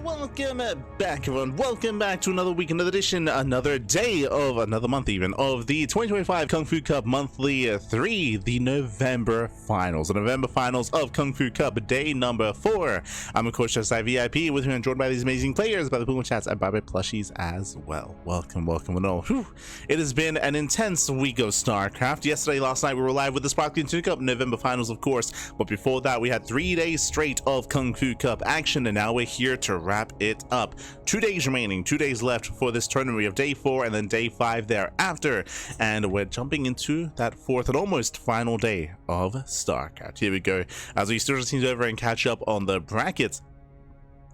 Welcome back, everyone. Welcome back to another week, another edition, another day of another month, even of the 2025 Kung Fu Cup Monthly 3, the November finals. The November finals of Kung Fu Cup, day number 4. I'm of course just VIP, with me and joined by these amazing players, by the Puma Chats, and by my plushies as well. Welcome, and all. Whew. It has been an intense week of StarCraft. Yesterday, last night, we were live with the Sparkling Tune Cup November finals, of course, but before that, we had 3 days straight of Kung Fu Cup action, and now we're here to wrap it up. 2 days remaining, 2 days left for this tournament. We have day 4 and then day 5 thereafter, and we're jumping into that 4th and almost final day of StarCraft. Here we go, as we switch things over and catch up on the brackets.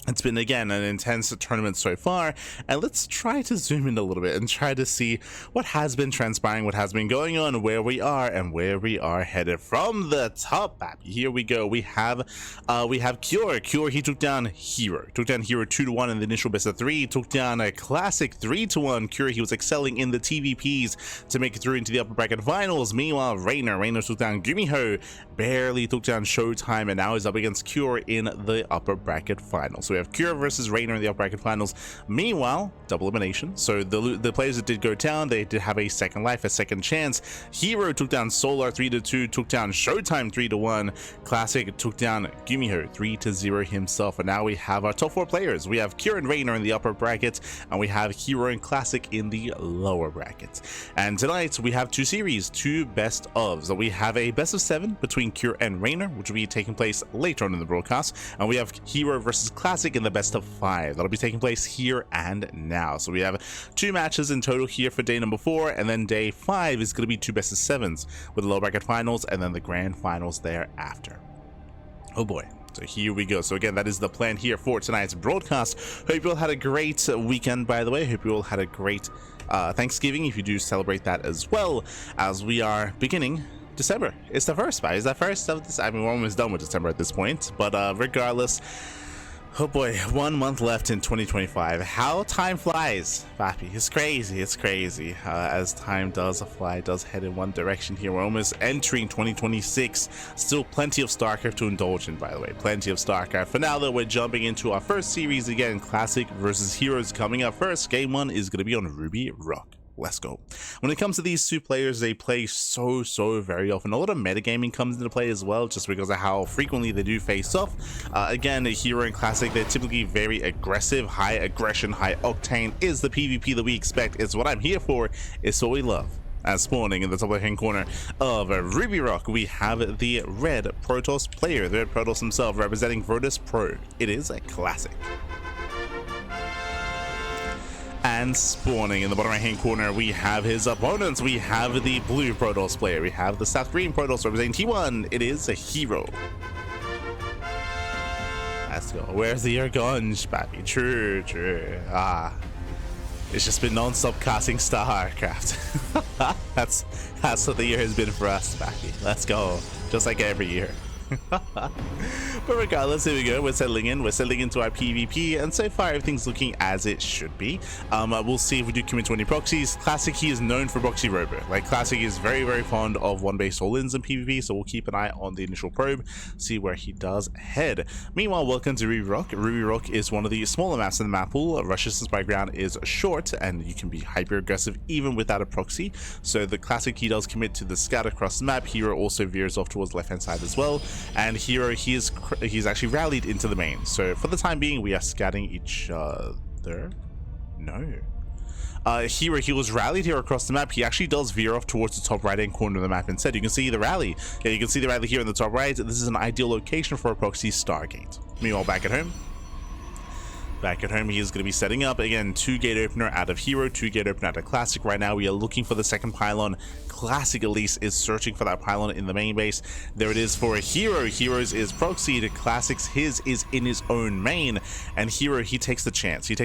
It's been, again, an intense tournament so far, and let's try to zoom in a little bit and try to see what has been transpiring, what has been going on, where we are, and where we are headed. From the top map, here we go. We have KungFu. He took down herO. Took down herO 2-1 in the initial best of 3. Took down a classic 3-1. KungFu, he was excelling in the TVPs to make it through into the upper bracket finals. Meanwhile, herO took down herO, barely took down Showtime, and now is up against KungFu in the upper bracket finals. So we have KungFu versus herO in the upper bracket finals. Meanwhile, double elimination. So the players that did go down, they did have a second life, a second chance. herO took down Solar 3-2, took down Showtime 3-1. Classic took down herO 3-0 himself. And now we have our top 4 players. We have KungFu and herO in the upper brackets, and we have herO and Classic in the lower brackets. And tonight we have 2 series, 2 best ofs. So we have a best of 7 between KungFu and herO, which will be taking place later on in the broadcast, and we have herO versus Classic in the best of 5. That'll be taking place here and now. So we have 2 matches in total here for day number 4, and then day 5 is going to be 2 best of 7s with the lower bracket finals and then the grand finals thereafter. Oh boy. So here we go. So again, that is the plan here for tonight's broadcast. Hope you all had a great weekend, by the way. Hope you all had a great Thanksgiving, if you do celebrate that as well, as we are beginning December. It's the first, right? Is that first of this? I mean, we're almost done with December at this point, but regardless, oh boy, 1 month left in 2025. How time flies, Papi. It's crazy. As time does fly, does head in one direction here. We're almost entering 2026. Still plenty of StarCraft to indulge in, by the way. Plenty of StarCraft. For now, though, we're jumping into our first series again. Classic versus herO's coming up first. Game 1 is going to be on Ruby Rock. Let's go. When it comes to these 2 players, they play so very often. A lot of metagaming comes into play as well, just because of how frequently they do face off. Again, herO and Classic, they're typically very aggressive. High aggression, high octane is the PvP that we expect. It's what I'm here for. It's what we love. As spawning in the top left-hand corner of Ruby Rock, we have the Red Protoss player, the Red Protoss himself, representing Virtus Pro. It is a Classic. And spawning in the bottom right hand corner, we have his opponents. We have the blue Protoss player. We have the South Green Protoss representing T1. It is a herO. Let's go. Where's the year gone, Papi? True. It's just been non-stop casting StarCraft. that's what the year has been for us, Papi. Let's go. Just like every year. But regardless, here we go. We're settling into our PvP, and so far everything's looking as it should be. We'll see if we do commit to any proxies. Classic, he is known for proxy robo. Like, Classic is very fond of 1-base all-ins in PvP, so we'll keep an eye on the initial probe, see where he does head. Meanwhile, welcome to Ruby Rock. Ruby Rock is one of the smaller maps in the map pool. Rush distance by ground is short, and you can be hyper aggressive even without a proxy. So the Classic, he does commit to the scout across the map. herO also veers off towards the left hand side as well. And herO, he's actually rallied into the main. So for the time being, we are scouting each other. No. herO, he was rallied here across the map. He actually does veer off towards the top right hand corner of the map instead. You can see the rally. Yeah, you can see the rally here in the top right. This is an ideal location for a proxy Stargate. Meanwhile, back at home, he is going to be setting up again 2 gate opener out of herO, 2 gate opener out of Classic. Right now we are looking for the second pylon. Classic at least is searching for that pylon in the main base. There it is for a herO. herO's is proxied. Classic's his is in his own main, and herO, he takes the chance. He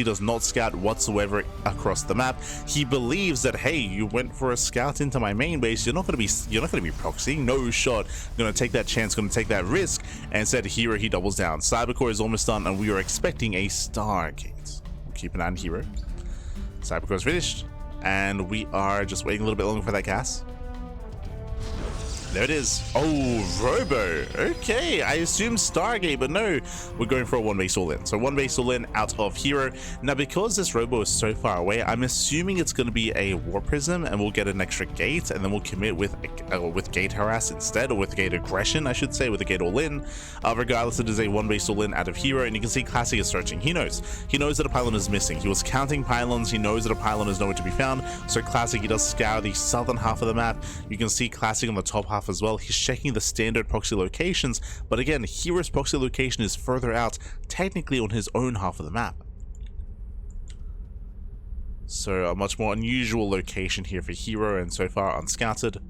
does not scout whatsoever across the map. He believes that, hey, you went for a scout into my main base. You're not going to be proxying. No shot. I'm going to take that chance. Going to take that risk. And instead, herO, he doubles down. Cybercore is almost done, and we are expecting a Stargate. We'll keep an eye on herO. Cybercore is finished, and we are just waiting a little bit longer for that gas. There it is. Oh, Robo. Okay, I assumed Stargate, but no, we're going for a one base all in. So one base all in out of herO. Now, because this Robo is so far away, I'm assuming it's going to be a War Prism, and we'll get an extra gate, and then we'll commit with Gate Harass instead, or with Gate Aggression, I should say, with a Gate all in. Regardless, it is a one base all in out of herO, and you can see Classic is searching. He knows that a pylon is missing. He was counting pylons. He knows that a pylon is nowhere to be found. So Classic, he does scour the southern half of the map. You can see Classic on the top half as well. He's checking the standard proxy locations, but again, herO's proxy location is further out, technically on his own half of the map. So a much more unusual location here for herO, and so far unscouted.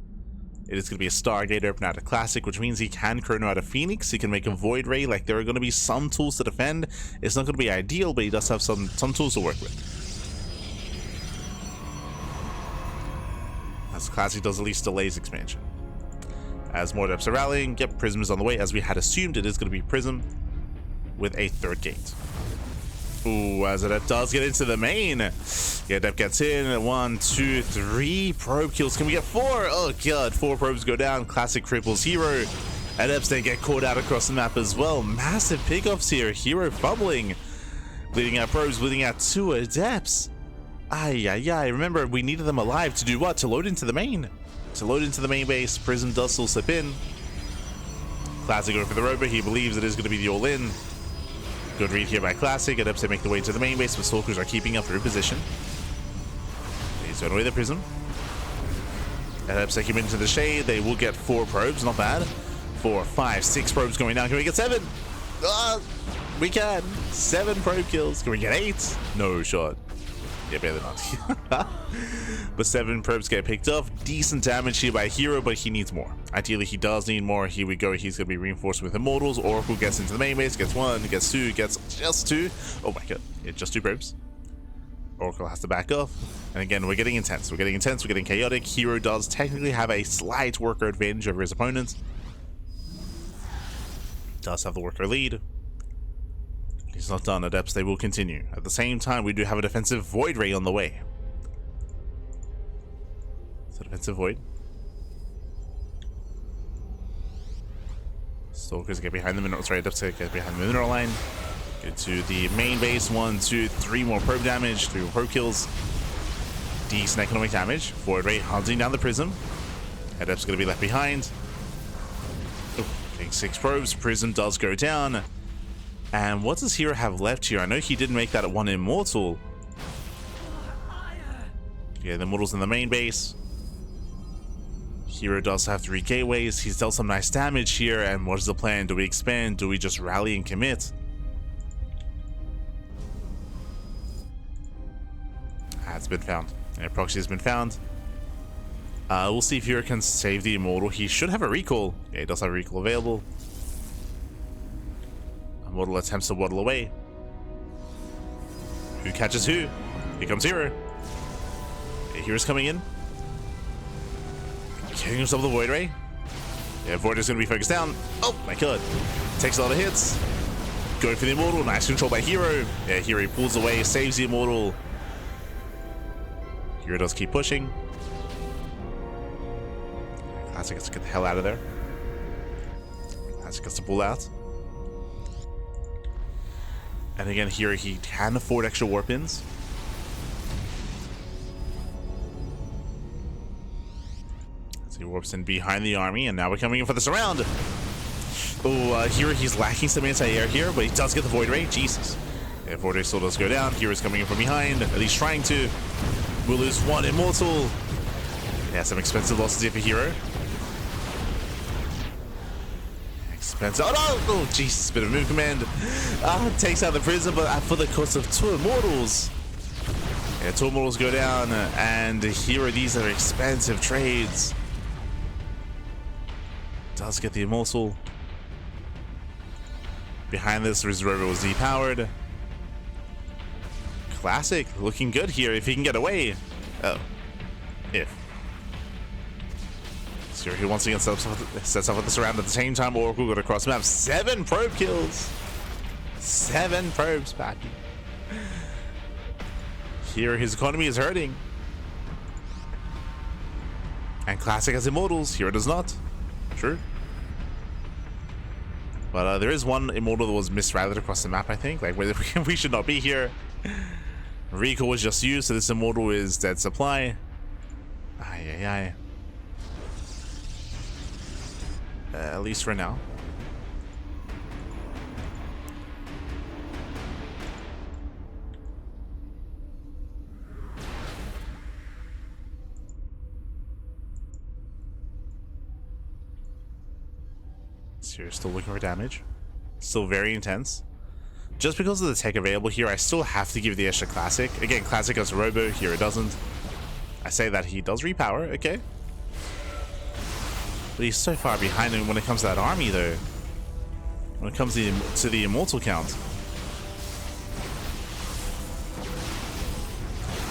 It is going to be a Stargate open out of Classic, which means he can chrono out of Phoenix. He can make a Void Ray. Like, there are going to be some tools to defend. It's not going to be ideal, but he does have some tools to work with. As Classic does at least delays expansion. As more depths are rallying, yep, Prism is on the way. As we had assumed, it is going to be Prism with a third gate. Ooh, as Adept does get into the main. Yeah, Adept gets in. 1, 2, 3 probe kills. Can we get 4? Oh god, 4 probes go down. Classic cripples herO. Adepts then get caught out across the map as well. Massive pickoffs here. herO fumbling. Bleeding out probes, bleeding out 2 Adepts. Ay, ay, ay. Remember, we needed them alive to do what? To load into the main. To load into the main base. Prism does still slip in. Classic going for the Robo. He believes it is going to be the all-in. Good read here by Classic. Adepts they make the way to the main base, but Stalkers are keeping up through position. They zone away the Prism. Adepts take him into the shade. They will get 4 probes. Not bad. 4, 5, 6 probes going down. Can we get 7? We can. 7 probe kills. Can we get 8? No shot. Yeah, barely not. But 7 probes get picked off. Decent damage here by herO, but he needs more. Ideally, he does need more. Here we go. He's going to be reinforced with Immortals. Oracle gets into the main base, gets 1, gets 2, gets just 2. Oh my god. Yeah, just 2 probes. Oracle has to back off. And again, we're getting intense. We're getting intense. We're getting chaotic. herO does technically have a slight worker advantage over his opponents. Does have the worker lead. He's not done. Adepts, they will continue. At the same time, we do have a defensive Void Ray on the way. So defensive Void. Stalkers get behind the mineral. Sorry, Adepts get behind the mineral line. Get to the main base. 1, 2, 3 more probe damage. 3 more probe kills. Decent economic damage. Void Ray hunting down the Prism. Adepts going to be left behind. Oh, getting 6 probes. Prism does go down. And what does herO have left here? I know he didn't make that at 1 Immortal. Yeah, the Immortal's in the main base. herO does have 3 gateways. He's dealt some nice damage here. And what is the plan? Do we expand? Do we just rally and commit? It's been found. Yeah, proxy has been found. We'll see if herO can save the Immortal. He should have a recall. Yeah, he does have a recall available. Immortal attempts to waddle away. Who catches who? Here comes herO. Yeah, herO's coming in. Getting himself the Void Ray. Yeah, Void is going to be focused down. Oh my god. Takes a lot of hits. Going for the Immortal. Nice control by herO. Yeah, herO pulls away, saves the Immortal. herO does keep pushing. Classic gets to get the hell out of there. Classic gets to pull out. And again, here he can afford extra warp ins. So he warps in behind the army, and now we're coming in for the surround. Oh, here he's lacking some anti-air here, but he does get the Void Ray. Jesus. Yeah, Void Ray still does go down. Hero's coming in from behind, at least trying to. We'll lose 1 Immortal. Yeah, some expensive losses here for herO. Expensive. Oh no! Oh Jesus! Bit of move command. Takes out the Prism, but for the cost of 2 Immortals. Yeah, 2 Immortals go down, and herO. These are expensive trades. Does get the Immortal. Behind this, his Robo was depowered. Classic, looking good here if he can get away. Oh, if. So he once again sets up with the surround at the same time. Oracle got across the map. 7 probe kills. 7 probes, Packy. Here, his economy is hurting. And Classic has Immortals. Here it does not. True. But there is one immortal that was misrouted across the map, I think. Like, we should not be here. Recall was just used, so this immortal is dead supply. Ay. At least for now. Here, still looking for damage. Still very intense. Just because of the tech available here, I still have to give the extra classic. Again, classic as Robo, here it doesn't. I say that he does repower, okay. But he's so far behind him when it comes to that army, though. When it comes to the immortal count.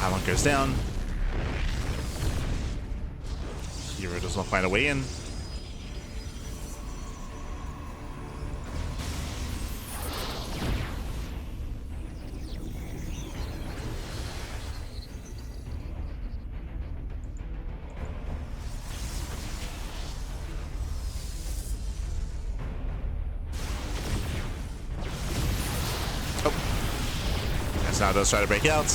Pylon goes down. herO does not find a way in. Now does try to break out.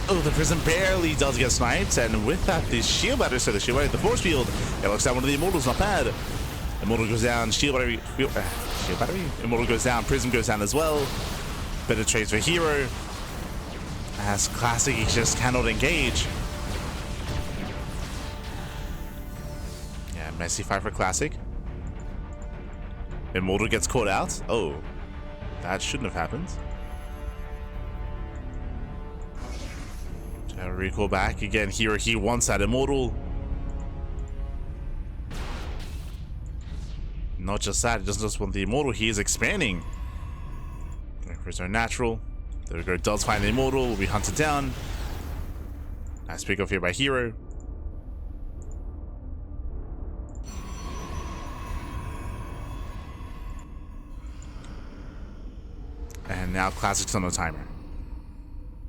Oh, the Prism barely does get sniped, and with that, the shield battery, so the shield battery, the force field, it looks down one of the immortals, not bad. Immortal goes down, shield battery, immortal goes down, Prism goes down as well. Better trades for herO. As classic, he just cannot engage. Yeah, messy fight for classic. Immortal gets caught out. Oh, that shouldn't have happened. Recall back again. Here he wants that immortal. Not just that, he doesn't just want the immortal, he is expanding. There's our natural. There we go, does find the immortal, will be hunted down. Nice pick off here by herO. And now classic's on the timer.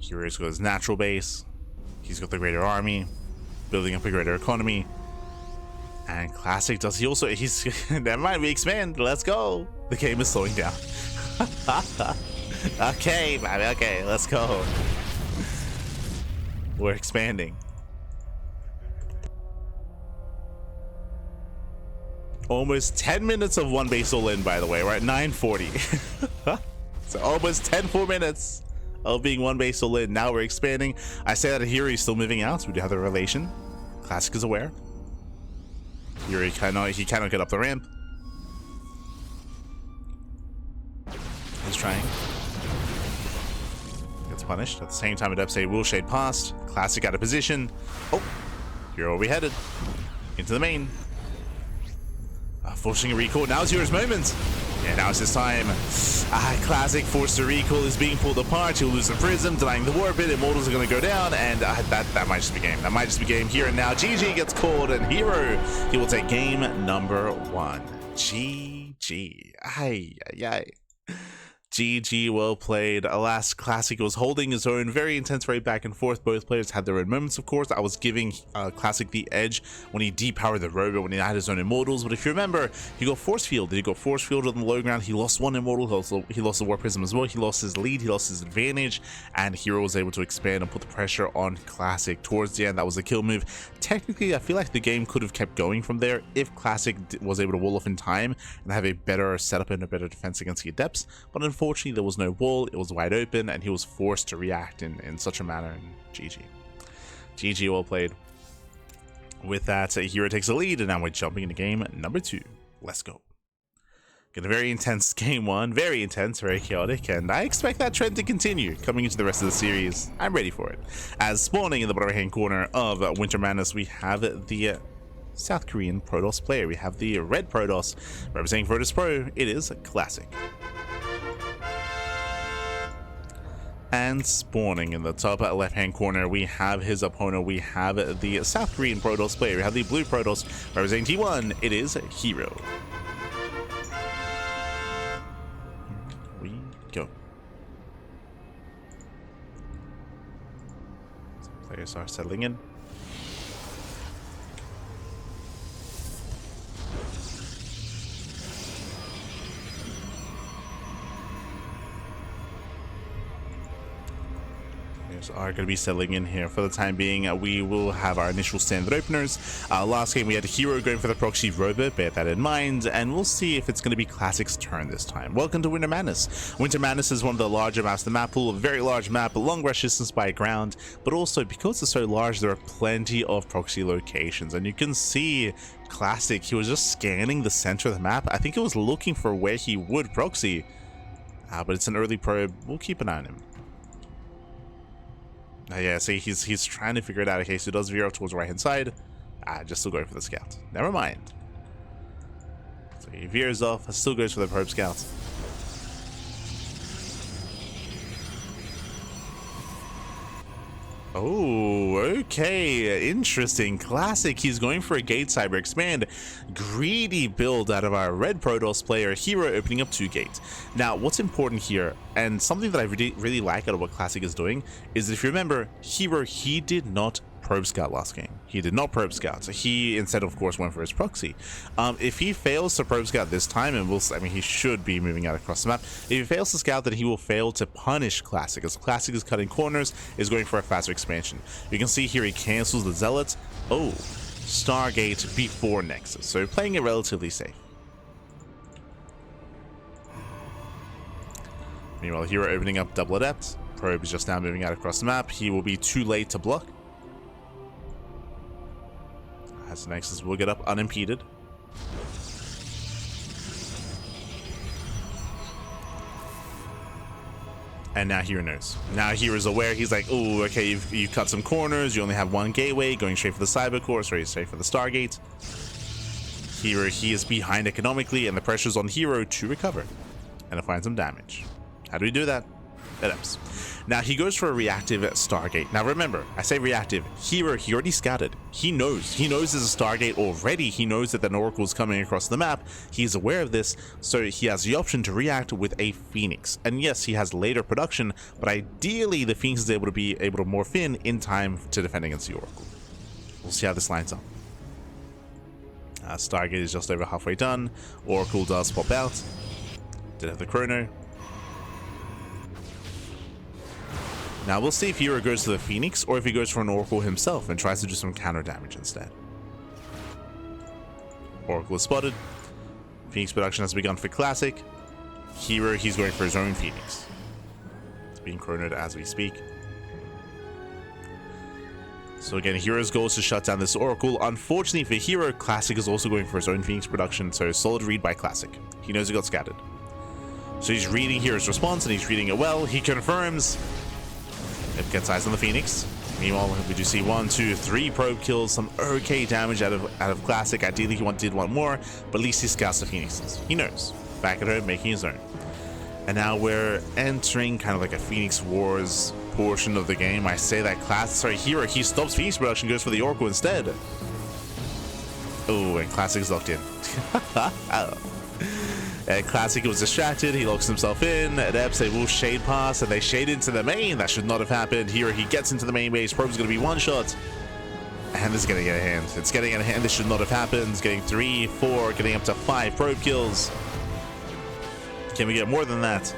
herO's got his natural base. He's got the greater army, building up a greater economy. And classic does he also, he's, never mind, we expand, let's go. The game is slowing down. Okay, baby, okay, let's go. We're expanding. Almost 10 minutes of one base all in, by the way. We're at 9:40. So almost 10 full minutes of being one base all in. Now we're expanding. I say that here he's still moving out, so we do have the relation. Classic is aware. Here he cannot get up the ramp. He's trying. Gets punished. At the same time, Adepts will shade past. Classic out of position. Oh, here are we headed. Into the main. Forcing a recall. Now is herO's moment. Yeah, now it's his time. Classic forced to recall is being pulled apart. He'll lose the Prism, denying the War Bit. Immortals are going to go down, and that might just be game. That might just be game here and now. GG gets called, and herO, he will take game number 1. GG. Ay. GG, well played. Alas, Classic was holding his own. Very intense fight back and forth. Both players had their own moments, of course. I was giving Classic the edge when he depowered the Robo, when he had his own immortals. But if you remember, he got force fielded. He got force fielded on the low ground. He lost one immortal. He lost the War Prism as well. He lost his lead. He lost his advantage. And herO was able to expand and put the pressure on Classic. Towards the end, that was a kill move. Technically, I feel like the game could have kept going from there if Classic was able to wall off in time and have a better setup and a better defense against the Adepts. But unfortunately, there was no wall, it was wide open, and he was forced to react in such a manner. And GG, well played. With that, herO takes the lead, and now we're jumping into game number 2. Let's go. Got a very intense game 1, very intense, very chaotic, and I expect that trend to continue coming into the rest of the series. I'm ready for it. As spawning in the bottom right hand corner of Winter Madness, we have the South Korean Protoss player. We have the red Protoss representing Protoss Pro. It is Classic. And spawning in the top left hand corner, we have his opponent. We have the South Korean Protoss player. We have the blue Protoss representing T1. It is herO. Here we go. Some players are settling in. Are going to be settling in here for the time being. We will have our initial standard openers. Last game we had herO going for the proxy robot, bear that in mind, and we'll see if it's going to be Classic's turn this time. Welcome to Winter Madness. Winter Madness is one of the larger maps in the map pool, a very large map, a long rush distance by ground, but also because it's so large there are plenty of proxy locations, and you can see Classic, he was just scanning the center of the map. I think he was looking for where he would proxy, but it's an early probe. We'll keep an eye on him. Yeah, see, he's trying to figure it out. Okay, so he does veer off towards the right hand side. Just still going for the scout. Never mind. So he veers off, still goes for the probe scout. Oh, okay, interesting. Classic, he's going for a gate cyber expand. Greedy build out of our red Protoss player, herO opening up 2 gates. Now, what's important here, and something that I really like out of what Classic is doing, is if you remember, herO, he did not probe scout last game. He did not probe scout. So he instead, of course, went for his proxy. If he fails to probe scout this time, and I mean, he should be moving out across the map. If he fails to scout, then he will fail to punish Classic, as Classic is cutting corners, is going for a faster expansion. You can see here he cancels the Zealots. Oh, Stargate before Nexus. So playing it relatively safe. Meanwhile, herO opening up double adept. Probe is just now moving out across the map. He will be too late to block. As the Nexus will get up unimpeded. And now herO knows. Now herO's aware. He's like, oh, okay, you cut some corners. You only have one gateway. Going straight for the cyber core. Sorry, straight for the Stargate. herO, he is behind economically, and the pressure's on herO to recover and to find some damage. How do we do that? Adepts. Now he goes for a reactive Stargate. Now remember, I say reactive. herO, he already scouted. He knows there's a Stargate already. He knows that an Oracle is coming across the map. He's aware of this, so he has the option to react with a Phoenix. And yes, he has later production, but ideally the Phoenix is able to morph in time to defend against the Oracle. We'll see how this lines up. Stargate is just over halfway done. Oracle does pop out. Did have the chrono. Now we'll see if herO goes to the Phoenix or if he goes for an Oracle himself and tries to do some counter damage instead. Oracle is spotted. Phoenix production has begun for Classic. herO, he's going for his own Phoenix. It's being chronoed as we speak. So again, herO's goal is to shut down this Oracle. Unfortunately for herO, Classic is also going for his own Phoenix production, so solid read by Classic. He knows he got scattered. So he's reading herO's response, and he's reading it well. He confirms. It gets eyes on the Phoenix. Meanwhile, we do see 1, 2, 3 probe kills, some okay damage out of Classic. Ideally, he did want more, but at least he scouts the Phoenixes. He knows. Back at home, making his own. And now we're entering kind of like a Phoenix Wars portion of the game. I say that herO, he stops Phoenix production, goes for the Oracle instead. Oh, and Classic's locked in. Classic was distracted, he locks himself in. Adepts, they will shade pass, and they shade into the main. That should not have happened. herO, he gets into the main base. Probe's going to be one shot. And this is getting out of hand. It's getting out of hand. This should not have happened. It's getting 3, 4, getting up to 5 probe kills. Can we get more than that?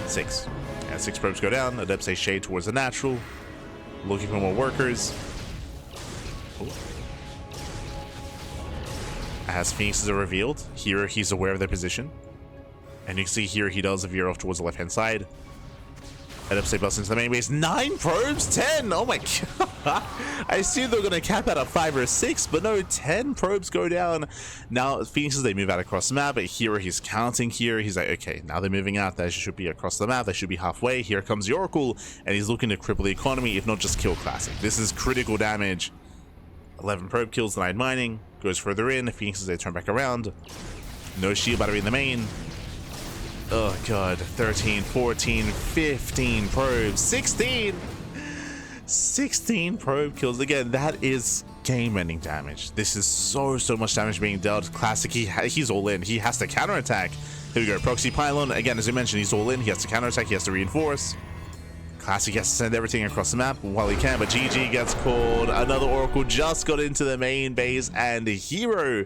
6. Yeah, 6 probes go down. Adepts, they shade towards the natural. Looking for more workers. Oh. As Phoenixes are revealed, herO, he's aware of their position. And you can see here he does veer off towards the left-hand side. Adepts, they bust into the main base. 9 probes? 10! Oh my god! I assumed they were going to cap out at 5 or 6, but no, 10 probes go down. Now, Phoenixes, they move out across the map, but herO, he's counting here. He's like, okay, now they're moving out. They should be across the map. They should be halfway. Here comes the Oracle, and he's looking to cripple the economy, if not just kill Classic. This is critical damage. 11 probe kills, 9 mining. Goes further in. The Phoenixes, they turn back around. No shield battery in the main. Oh god. 13, 14, 15 probes. 16! 16 probe kills. Again, that is game-ending damage. This is so much damage being dealt. Classic, he's all in. He has to counterattack. Here we go. Proxy pylon. Again, as I mentioned, he's all in. He has to counterattack. He has to reinforce. Classic has to send everything across the map while he can, but GG gets called. Another Oracle just got into the main base, and herO,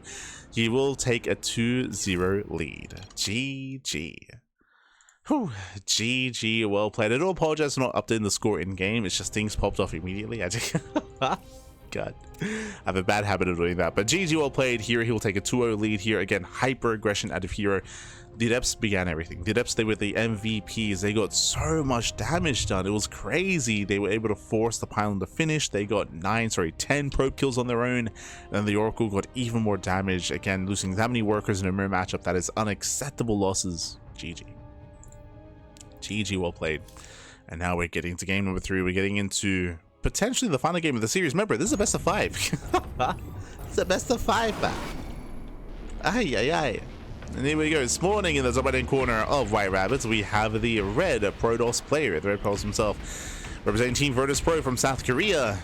he will take a 2-0 lead. GG. Whew, GG, well played. I do apologize for not updating the score in game. It's just things popped off immediately. I just God, I have a bad habit of doing that. But GG, well played. Here he will take a 2-0 lead here. Again, hyper aggression out of herO. The Adepts began everything. The Adepts, they were the MVPs. They got so much damage done. It was crazy. They were able to force the pylon to finish. They got 10 probe kills on their own. And the Oracle got even more damage. Again, losing that many workers in a mirror matchup, that is unacceptable losses. GG. GG, well played. And now we're getting to game number 3. We're getting into potentially the final game of the series. Remember, this is a best of 5. It's a best of 5, man. Ay, ay, ay. And here we go. This morning in the top right-hand corner of White Rabbits, we have the red Protoss player, the red Protoss himself, representing Team Virtus Pro from South Korea.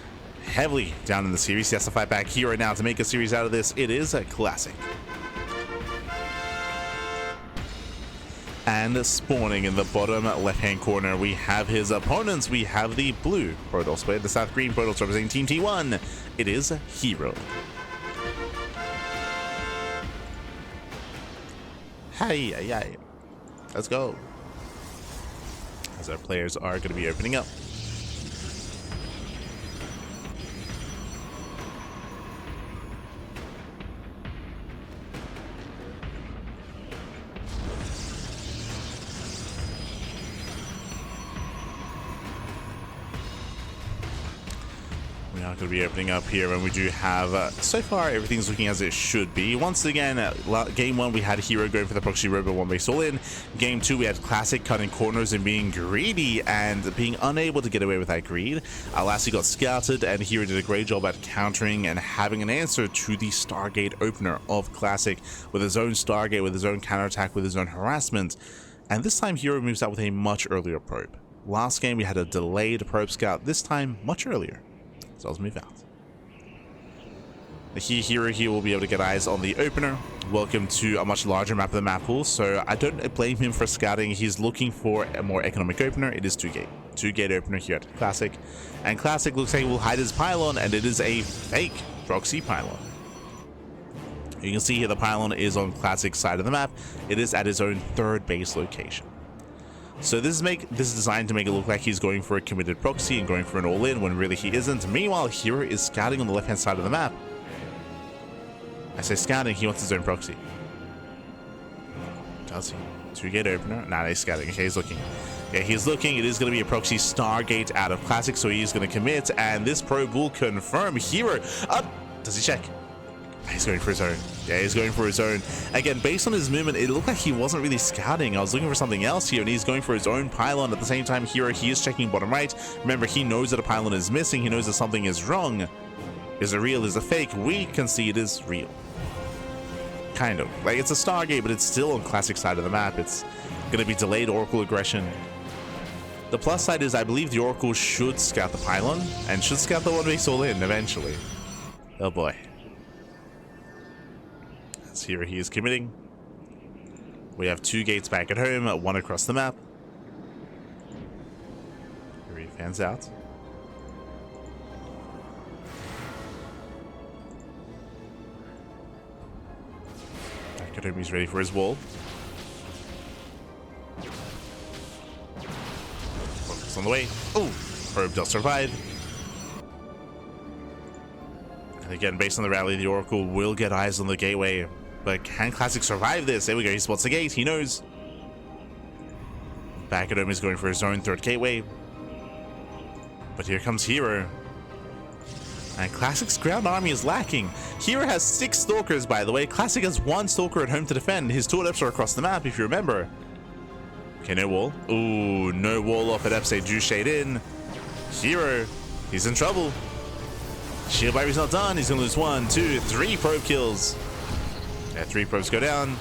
Heavily down in the series. He has to fight back here right now to make a series out of this. It is a classic. And spawning in the bottom left-hand corner, we have his opponents. We have the blue Protoss player, the South Green Protoss representing Team T1. It is herO. Hey, hey, hey. Let's go. As our players are going to be opening up. We are going to be opening up here, and we do have, so far, everything's looking as it should be. Once again, game 1, we had herO going for the proxy robot 1-base all-in. Game 2, we had Classic cutting corners and being greedy and being unable to get away with that greed. Lastly got scouted, and herO did a great job at countering and having an answer to the Stargate opener of Classic with his own Stargate, with his own counterattack, with his own harassment. And this time, herO moves out with a much earlier probe. Last game, we had a delayed probe scout. This time, much earlier. So let's move out. herO here will be able to get eyes on the opener. Welcome to a much larger map of the map pool, so I don't blame him for scouting. He's looking for a more economic opener. It is 2-gate. 2-gate opener here at Classic. And Classic looks like he will hide his pylon, and it is a fake proxy pylon. You can see here the pylon is on Classic's side of the map. It is at his own 3rd base location. So this is designed to make it look like he's going for a committed proxy and going for an all-in when really he isn't. Meanwhile, herO is scouting on the left-hand side of the map. I say scouting, he wants his own proxy. Does he? 2-gate opener? Nah, he's scouting. Okay, he's looking. Yeah, he's looking. It is going to be a proxy Stargate out of Classic, so he's going to commit, and this probe will confirm herO. Up! Does he check? He's going for his own. Yeah, he's going for his own. Again, based on his movement, it looked like he wasn't really scouting. I was looking for something else here, and he's going for his own pylon. At the same time, herO, he is checking bottom right. Remember, he knows that a pylon is missing. He knows that something is wrong. Is it real? Is it fake? We can see it is real. Kind of. Like, it's a Stargate, but it's still on Classic side of the map. It's going to be delayed Oracle aggression. The plus side is I believe the Oracle should scout the pylon, and should scout the 1-base all-in eventually. Oh boy. Here he is committing. We have 2 gates back at home, 1 across the map. Here he fans out. Back at home, he's ready for his wall. Focus on the way. Oh, probe does survive. And again, based on the rally, the Oracle will get eyes on the gateway. But can Classic survive this? There we go. He spots the gate. He knows. Back at home, he's going for his own 3rd gateway. But here comes herO. And Classic's ground army is lacking. herO has 6 Stalkers, by the way. Classic has 1 Stalker at home to defend. His 2 Adepts are across the map, if you remember. Okay, no wall. Ooh, no wall off Adepts. They do shade in. herO, he's in trouble. Shield Battery's not done. He's going to lose 1, 2, 3 probe kills. Yeah, 3 probes go down.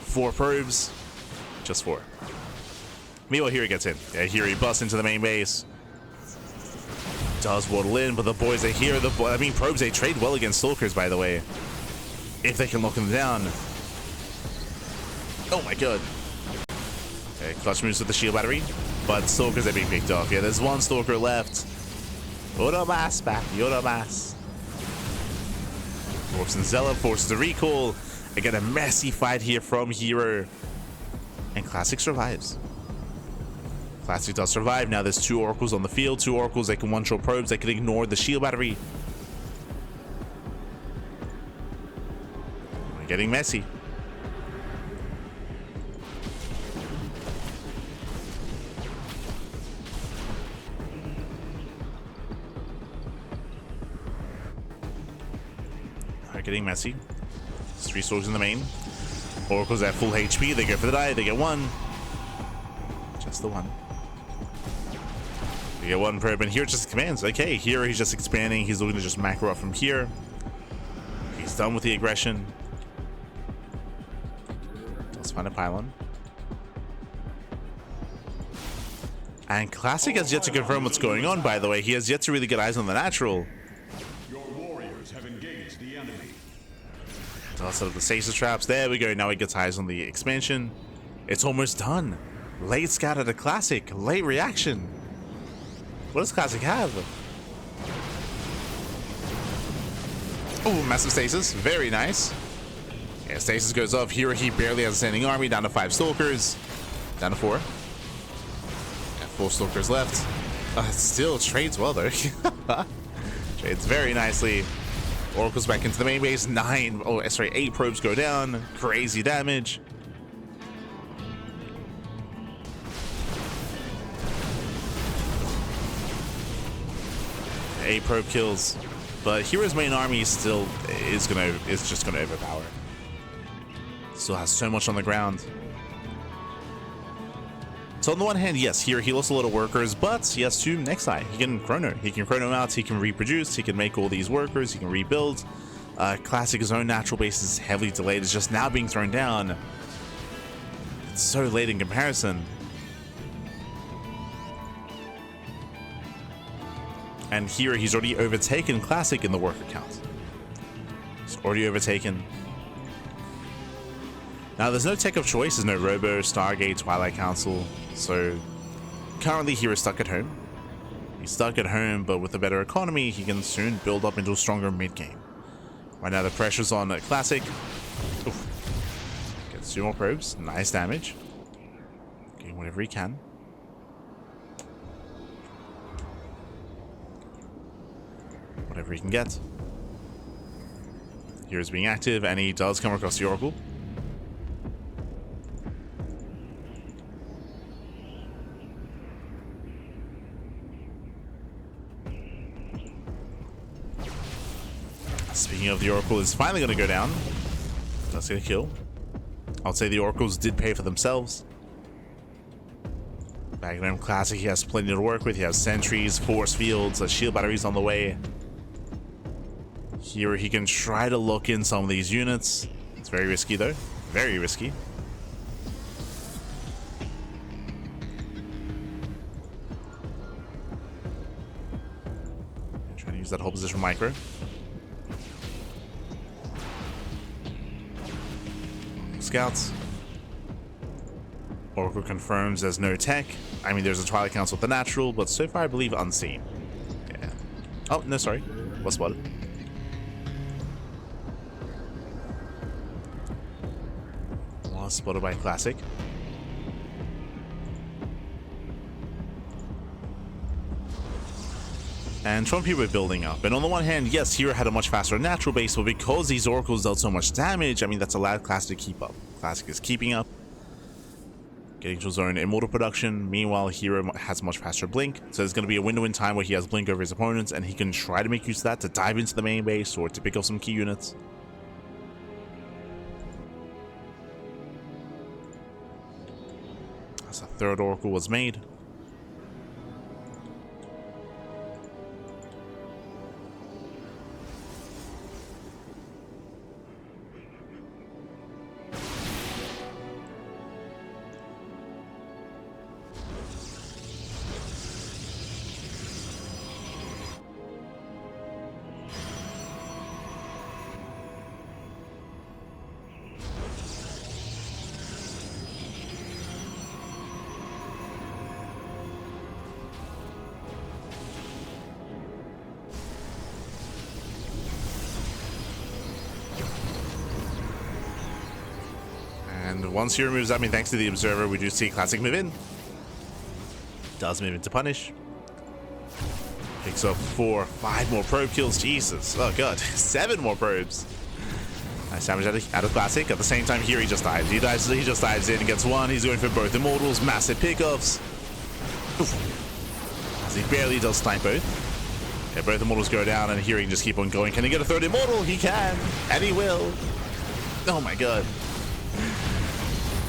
4 probes. Just 4. Meanwhile, here he gets in. Yeah, here he busts into the main base. Does waddle in, but the boys are here. Probes, they trade well against Stalkers, by the way. If they can lock them down. Oh my god. Okay, clutch moves with the shield battery. But Stalkers are being picked off. Yeah, there's 1 Stalker left. Yoda back. Yoda. Dwarfs and Zella forces the recall. Again, a messy fight here from herO. And Classic survives. Classic does survive. Now there's 2 oracles on the field. 2 oracles, they can one-shot probes. They can ignore the shield battery. We're getting messy. Getting messy. 3 swords in the main. Oracles at full HP. They go for the die. They get 1. Just the 1. They get 1 probe, and here it just commands. Okay, here he's just expanding. He's looking to just macro up from here. He's done with the aggression. Let's find a pylon. And Classic has yet to confirm what's going on, by the way. He has yet to really get eyes on the natural. I'll set up the stasis traps. There we go. Now he gets eyes on the expansion. It's almost done. Late scout at a Classic. Late reaction. What does Classic have? Oh, massive stasis. Very nice. Yeah, stasis goes off. Here he barely has a standing army. Down to 5 stalkers. Down to 4. Yeah, 4 stalkers left. It still trades well though. Trades very nicely. Oracle's back into the main base. 8 probes go down. Crazy damage. Eight probe kills, but hero's main army still is just gonna overpower. Still has so much on the ground. So on the one hand, yes, here he lost a lot of workers, but he has 2 next side. He can chrono. He can chrono out, he can reproduce, he can make all these workers, he can rebuild. Classic, his own natural base is heavily delayed. It's just now being thrown down. It's so late in comparison. And here he's already overtaken Classic in the worker count. He's already overtaken. Now there's no tech of choice, there's no Robo, Stargate, Twilight Council, so currently he is stuck at home. He's stuck at home, but with a better economy, he can soon build up into a stronger mid-game. Right now the pressure's on Classic. Oof. Gets 2 more probes, nice damage. Getting whatever he can. Whatever he can get. Here's being active, and he does come across the Oracle. Speaking of, the Oracle is finally going to go down. Does get a kill. I would say the Oracles did pay for themselves. Magnum Classic, he has plenty to work with. He has sentries, force fields, shield batteries on the way. Here he can try to look in some of these units. It's very risky though. Very risky. Trying to use that whole position micro. Scouts. Oracle confirms there's no tech. I mean, there's a Twilight Council with the natural, but so far I believe unseen. Yeah. Oh, no, sorry. Was spotted. Was spotted by Classic. And from here we're building up. And on the one hand, yes, Hero had a much faster natural base, but because these Oracles dealt so much damage, I mean, that's allowed Classic to keep up. Classic is keeping up. Getting to his own immortal production. Meanwhile, Hero has much faster blink. So there's going to be a window in time where he has blink over his opponents, and he can try to make use of that to dive into the main base or to pick up some key units. As a 3rd Oracle was made. And once Hero moves up, I mean, thanks to the Observer, we do see Classic move in. Does move into punish. Picks up 4, 5 more probe kills. Jesus. Oh god. 7 more probes. Nice damage out of classic. At the same time here he just dives. He just dives in and gets 1. He's going for both immortals. Massive pickoffs. As he barely does snipe both. Okay, both immortals go down and here he can just keep on going. Can he get a 3rd immortal? He can. And he will. Oh my god.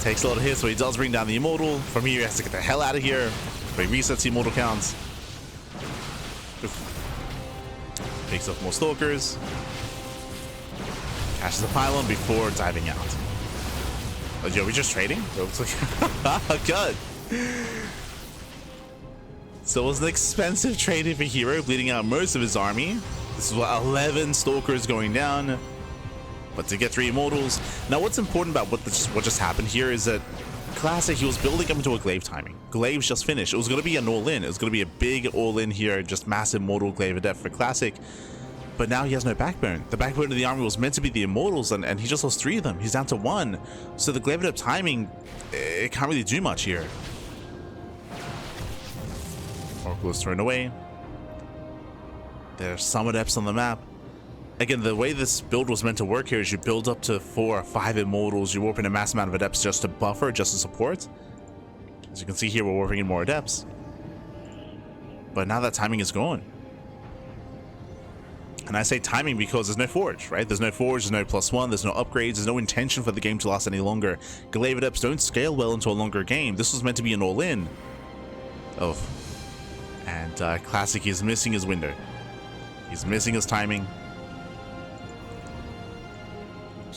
Takes a lot of hits, so he does bring down the immortal. From here he has to get the hell out of here. But he resets the immortal counts. Picks up more stalkers. Catches the pylon before diving out. Oh, yo, we just trading? It looks like good. So it was an expensive trading for herO, bleeding out most of his army. This is what 11 stalkers going down. But to get 3 immortals. Now what's important about what just happened here is that Classic, he was building up into a glaive timing. Glaive's just finished. It was going to be an all-in. It was going to be a big all-in here, just massive mortal glaive adept for Classic. But now he has no backbone. The backbone of the army was meant to be the immortals, and he just lost 3 of them. He's down to 1. So the glaive adept timing, it can't really do much here. Oracle is thrown away. There's some adepts on the map. Again, the way this build was meant to work here is you build up to 4 or 5 immortals, you warp in a mass amount of adepts just to buffer, just to support. As you can see here, we're warping in more adepts. But now that timing is gone. And I say timing because there's no forge, right? There's no forge, there's no +1, there's no upgrades, there's no intention for the game to last any longer. Glaive adepts don't scale well into a longer game. This was meant to be an all-in. Oh. And Classic is missing his window. He's missing his timing.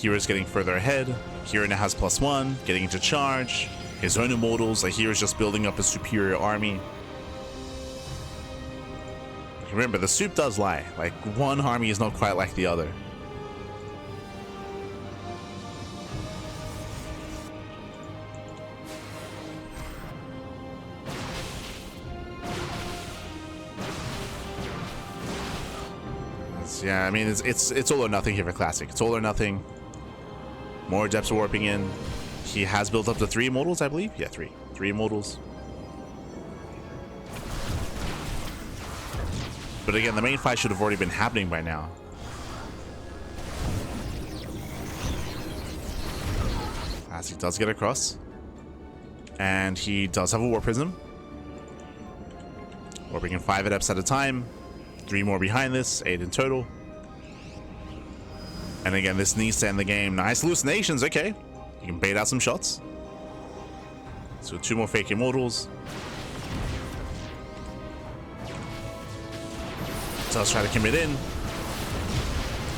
hero's getting further ahead. Hero now has +1, getting into charge. His own immortals, like hero's just building up a superior army. Remember, the soup does lie. Like, one army is not quite like the other. Yeah, I mean, it's all or nothing here for Classic. It's all or nothing. More depths are warping in. He has built up to 3 immortals, I believe. Yeah, 3 immortals. But again, the main fight should have already been happening by now. Classic does get across. And he does have a War Prism. Warping in 5 adepts at a time. 3 more behind this, 8 in total. And again, this needs to end the game. Nice hallucinations, okay. You can bait out some shots. So 2 more fake immortals. Does try to commit in.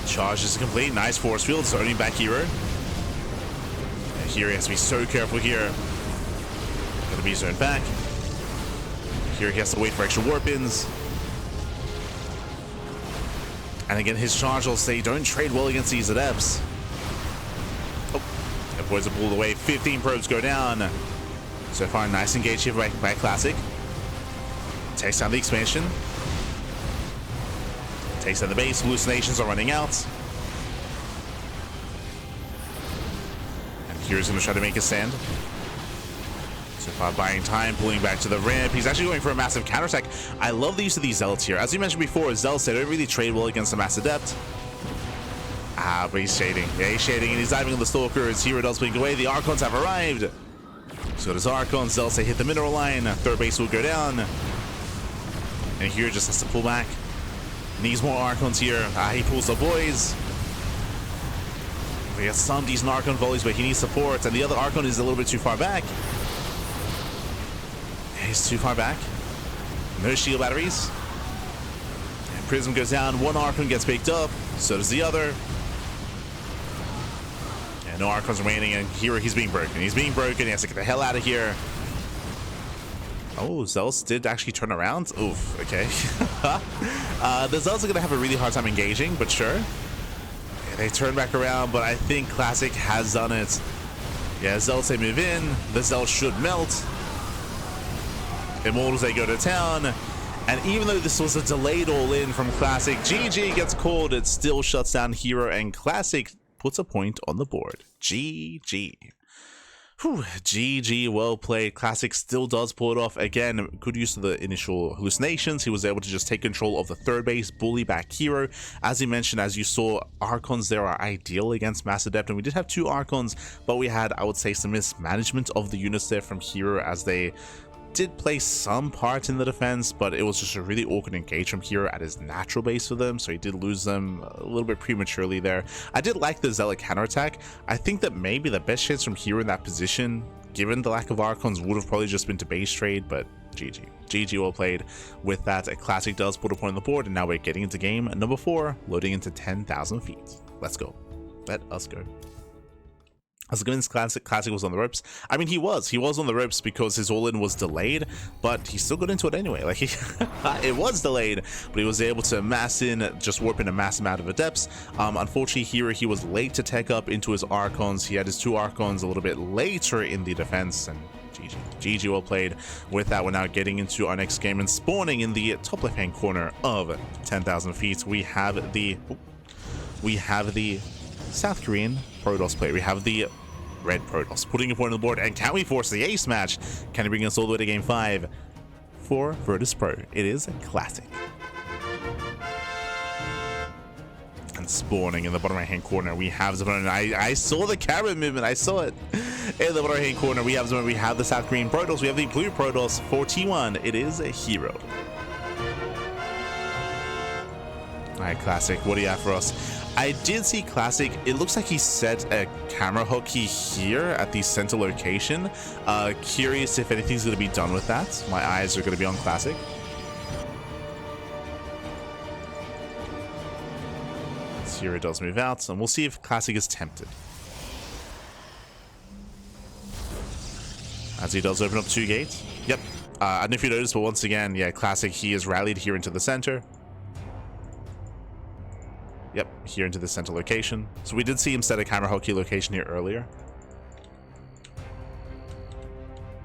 Charge is complete. Nice force field, zoning back hero. And here he has to be so careful here. Gotta be zoned back. Here he has to wait for extra warp-ins. And again, his charge will say, don't trade well against these adepts. Oh, the boys are pulled away. 15 probes go down. So far, nice engage here by Classic. Takes down the expansion. Takes down the base. Hallucinations are running out. And Hero's going to try to make a stand. So far, buying time, pulling back to the ramp. He's actually going for a massive counterattack. I love the use of these Zealots here. As you mentioned before, Zealots, they don't really trade well against the Mass Adept. Ah, but he's shading. Yeah, he's shading, and he's diving on the Stalkers. Hero does blink away. The Archons have arrived. So does Archons. Zealots, they hit the mineral line. Third base will go down. And Hero just has to pull back. Needs more Archons here. Ah, he pulls the boys. He has some decent Archon volleys, but he needs support. And the other Archon is a little bit too far back. He's too far back. No shield batteries. And Prism goes down. One Archon gets picked up. So does the other. And no Archons remaining. And here he's being broken. He's being broken. He has to get the hell out of here. Oh, Zealous did actually turn around. Oof, okay. The Zealots are going to have a really hard time engaging, but sure. Yeah, they turn back around, but I think Classic has done it. Yeah, Zealots, they move in. The Zealots should melt. Immortals, they go to town. And even though this was a delayed all-in from Classic, GG gets called. It still shuts down Hero, and Classic puts a point on the board. GG. Whew, GG, well played. Classic still does pull it off. Again, good use of the initial hallucinations. He was able to just take control of the third base, bully back herO. As he mentioned, as you saw, Archons there are ideal against Mass Adept, and we did have 2 Archons, but we had, I would say, some mismanagement of the units there from herO, as they did play some part in the defense, but it was just a really awkward engage from herO at his natural base for them, so he did lose them a little bit prematurely there. I did like the Zealot counterattack. I think that maybe the best chance from herO in that position, given the lack of Archons, would have probably just been to base trade, but GG well played. With that, a Classic does put a point on the board, and now we're getting into game number 4, loading into 10,000 feet. Let's go. Let us go. As good as Classic was on the ropes. I mean, he was on the ropes because his all-in was delayed, but he still got into it anyway. Like, it was delayed, but he was able to mass in, just warp in a mass amount of adepts. Unfortunately, here he was late to tech up into his Archons. He had his 2 Archons a little bit later in the defense, and GG well played. With that, we're now getting into our next game and spawning in the top left-hand corner of 10,000 feet. We have the South Korean Protoss player. We have the Red Protoss putting a point on the board, and can we force the ace match? Can he bring us all the way to game 5 for Virtus Pro? It is Classic. And spawning in the bottom right hand corner, we have the opponent. I saw the camera movement, I saw it. In the bottom right hand corner, we have the South Korean Protoss, we have the Blue Protoss for T1. It is a herO. Alright, Classic, what do you have for us? I did see Classic. It looks like he set a camera hotkey here at the center location. Curious if anything's going to be done with that. My eyes are going to be on Classic. Here it does move out, and we'll see if Classic is tempted. As he does open up 2 gates. Yep. I don't know if you noticed, but once again, yeah, Classic, he is rallied here into the center. Yep, here into the center location. So we did see him set a camera hotkey location here earlier.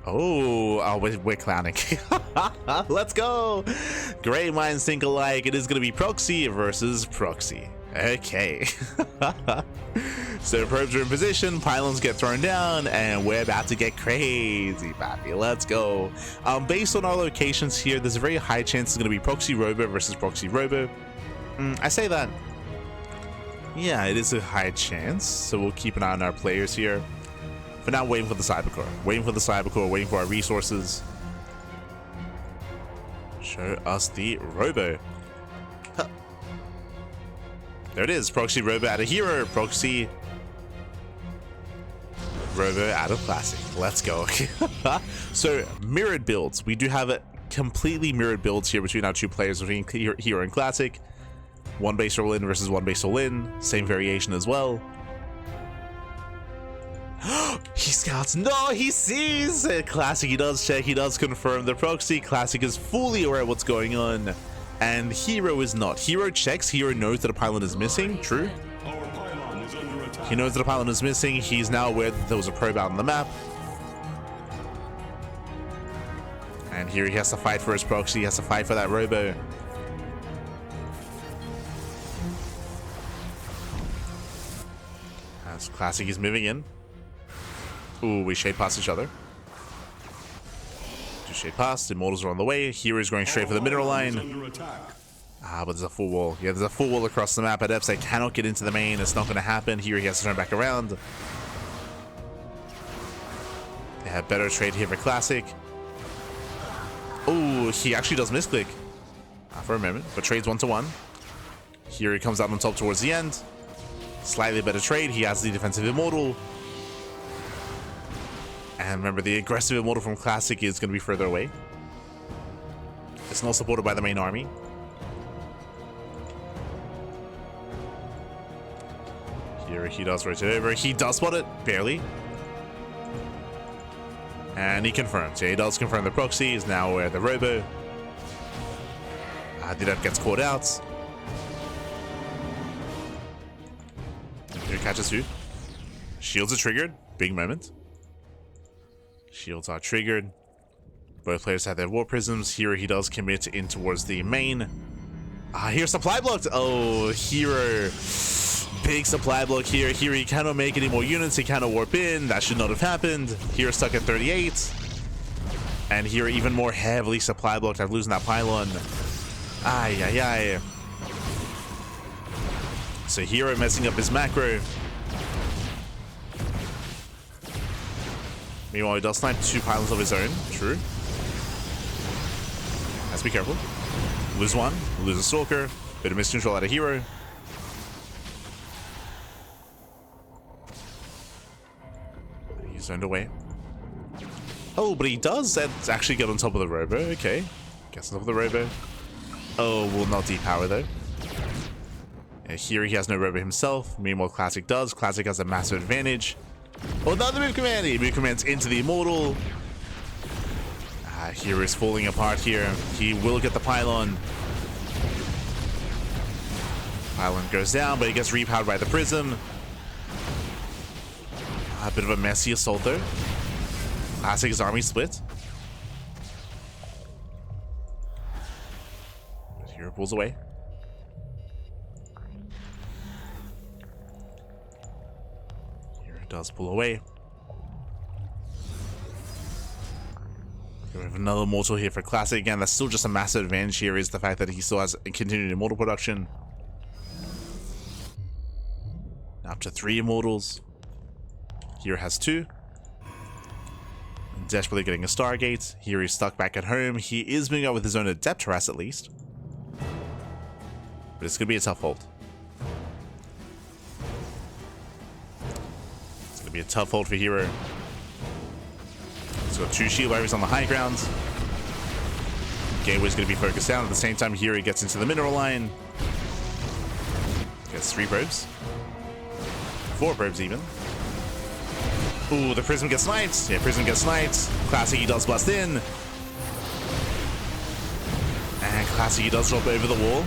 Oh, we're clowning. Let's go. Great minds think alike. It is going to be Proxy versus Proxy. Okay. So probes are in position, pylons get thrown down, and we're about to get crazy, Pappy. Let's go. Based on our locations here, there's a very high chance it's going to be Proxy Robo versus Proxy Robo. I say that. Yeah, it is a high chance, so we'll keep an eye on our players here. For now, waiting for the Cybercore. Waiting for our resources. Show us the Robo. Huh. There it is, Proxy Robo out of herO, Proxy Robo out of Classic. Let's go. So, mirrored builds. We do have completely mirrored builds here between our 2 players, between herO and Classic. 1 base all in versus 1 base all in. Same variation as well. He scouts. No, he sees. Classic, he does check. He does confirm the Proxy. Classic is fully aware of what's going on. And herO is not. herO checks. herO knows that a pylon is missing. True. He knows that a pylon is missing. He's now aware that there was a probe out on the map. And here he has to fight for his Proxy. He has to fight for that Robo. Classic is moving in. Ooh, we shade past each other. Do shade past. Immortals are on the way. herO is going straight for the mineral line. But there's a full wall. Yeah, there's a full wall across the map. Adepts, they cannot get into the main. It's not going to happen. Here he has to turn back around. They have better trade here for Classic. Oh, he actually does misclick for a moment, but trades 1-to-1. Here he comes out on top towards the end. Slightly better trade. He has the defensive Immortal. And remember, the aggressive Immortal from Classic is going to be further away. It's not supported by the main army. Here he does rotate over. He does spot it. Barely. And he confirms. Yeah, he does confirm the Proxy is now where the Robo. The Adept gets caught out. Here catches food. Shields are triggered. Big moment. Shields are triggered. Both players have their War Prisms. Here he does commit in towards the main. Here's supply blocked. Oh, herO. Big supply block here. Here he cannot make any more units. He cannot warp in. That should not have happened. Here stuck at 38. And here even more heavily supply blocked after losing that pylon. Ay, ay, ay. So herO messing up his macro. Meanwhile, he does snipe 2 pylons of his own. True. Let's be careful. Lose 1. Lose a stalker. Bit of miscontrol out of herO. He's zoned away. Oh, but he does actually get on top of the robo. Okay. Gets on top of the robo. Oh, will not depower though. Yeah, here he has no robo himself. Meanwhile, Classic does. Classic has a massive advantage. Oh, another move command. He move commands into the Immortal. herO is falling apart here. He will get the pylon. Pylon goes down, but he gets repowered by the Prism. A bit of a messy assault though. Classic's army split. But herO pulls away. herO does pull away. We have another Mortal here for Classic. Again, that's still just a massive advantage here is the fact that he still has continued Immortal production. Up to 3 Immortals. herO has 2. Desperately getting a Stargate. Here he's stuck back at home. He is moving out with his own Adept Harass at least. But it's going to be a tough hold. It's going to be a tough hold for herO. He's got 2 shield barriers on the high ground. Gateway's going to be focused down. At the same time, herO gets into the mineral line. Gets 3 probes. 4 probes even. Ooh, the Prism gets sniped. Yeah, Prism gets sniped. Classic, he does bust in. And Classic, he does drop over the wall.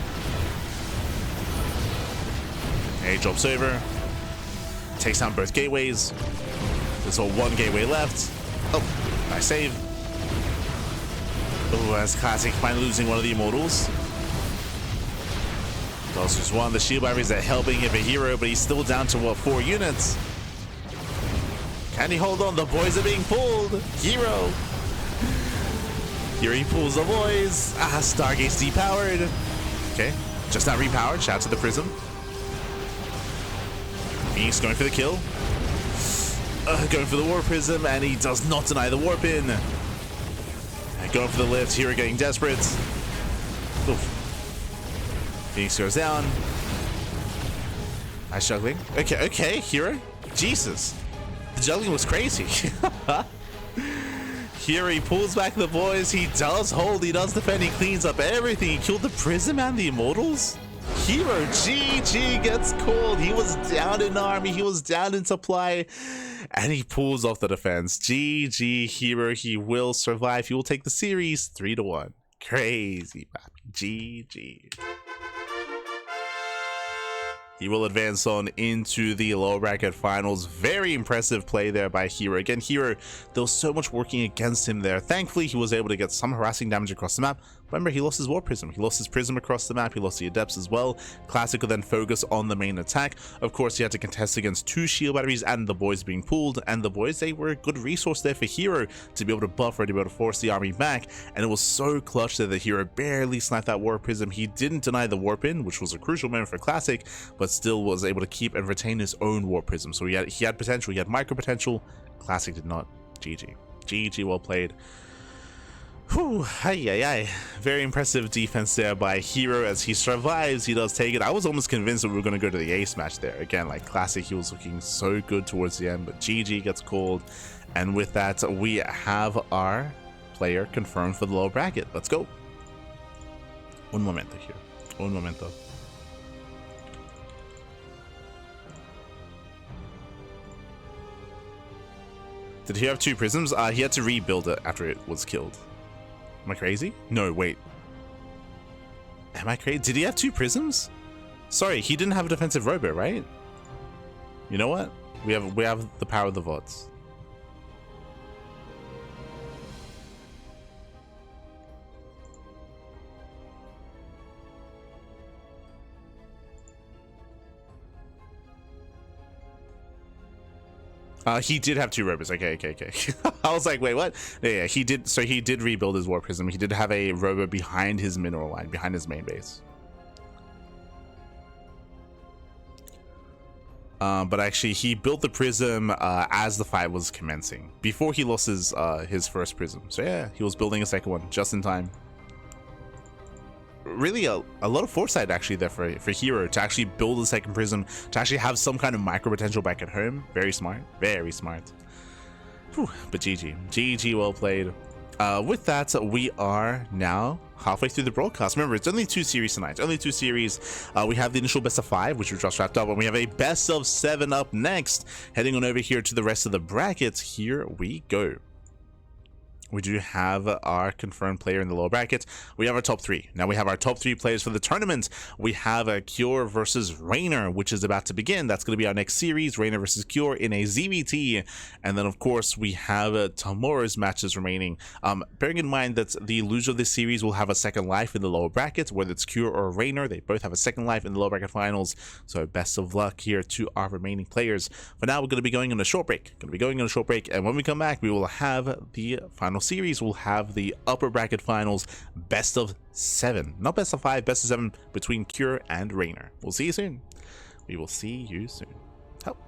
Okay, he drops over. Takes down both gateways. There's all 1 gateway left. Oh, nice save. Oh, as Classic finally losing one of the Immortals. Does lose 1. The shield barriers are helping him for herO, but he's still down to what, 4 units. Can he hold on? The boys are being pulled. herO. Here he pulls the boys. Stargate's depowered. Okay, just not repowered. Shout out to the Prism. Phoenix going for the kill. Going for the War Prism, and he does not deny the warp in. Going for the lift. herO getting desperate. Oof. Phoenix goes down. Nice juggling. Okay, herO. Jesus. The juggling was crazy. Here he pulls back the boys. He does hold. He does defend. He cleans up everything. He killed the Prism and the Immortals. herO GG gets called. He was down in army. He was down in supply. And he pulls off the defense. GG herO. He will survive. He will take the series 3-1. Crazy, papi. GG. He will advance on into the lower bracket finals. Very impressive play there by herO. Again, herO, there was so much working against him there. Thankfully, he was able to get some harassing damage across the map. Remember, he lost his War Prism. He lost his Prism across the map. He lost the Adepts as well. Classic could then focus on the main attack. Of course, he had to contest against 2 shield batteries and the boys being pulled. And the boys, they were a good resource there for herO to be able to buffer, to be able to force the army back. And it was so clutch that the herO barely sniped that War Prism. He didn't deny the warp in, which was a crucial moment for Classic, but still was able to keep and retain his own War Prism. So he had potential. He had micro potential. Classic did not. GG. GG, well played. Whew, ay. Very impressive defense there by herO as he survives. He does take it. I was almost convinced that we were going to go to the ace match there. Again, like Classic, he was looking so good towards the end, but GG gets called. And with that, we have our player confirmed for the lower bracket. Let's go. Un momento here. Un momento. Did he have 2 prisms? He had to rebuild it after it was killed. Am I crazy? No, wait. Am I crazy? Did he have 2 prisms? Sorry, he didn't have a defensive robo, right? You know what? We have the power of the VODs. He did have 2 robots. Okay. I was like, wait, what? Yeah, he did. So he did rebuild his war prism. He did have a robo behind his mineral line, behind his main base. But actually, he built the prism as the fight was commencing, before he lost his first prism. So yeah, he was building a second one just in time. Really a lot of foresight actually there for herO to actually build a second prism, to actually have some kind of micro potential back at home. Very smart, very smart. Whew, but GG, well played. With that, we are now halfway through the broadcast. Remember, it's only 2 series tonight. Only 2 series. We have the initial best of 5, which we just wrapped up, and we have a best of 7 up next. Heading on over here to the rest of the brackets. Here we go. We do have our confirmed player in the lower bracket. We have our top 3. Now we have our top 3 players for the tournament. We have a Cure versus Rainer, which is about to begin. That's going to be our next series, Rainer versus Cure in a ZVT. And then, of course, we have tomorrow's matches remaining. Bearing in mind that the loser of this series will have a second life in the lower bracket, whether it's Cure or Rainer. They both have a second life in the lower bracket finals. So best of luck here to our remaining players. For now, we're going to be going on a short break. And when we come back, we will have the final series. Will have the upper bracket finals, best of 7, not best of 5, best of 7 between Cure and Rainer. We'll see you soon. We will see you soon. Help.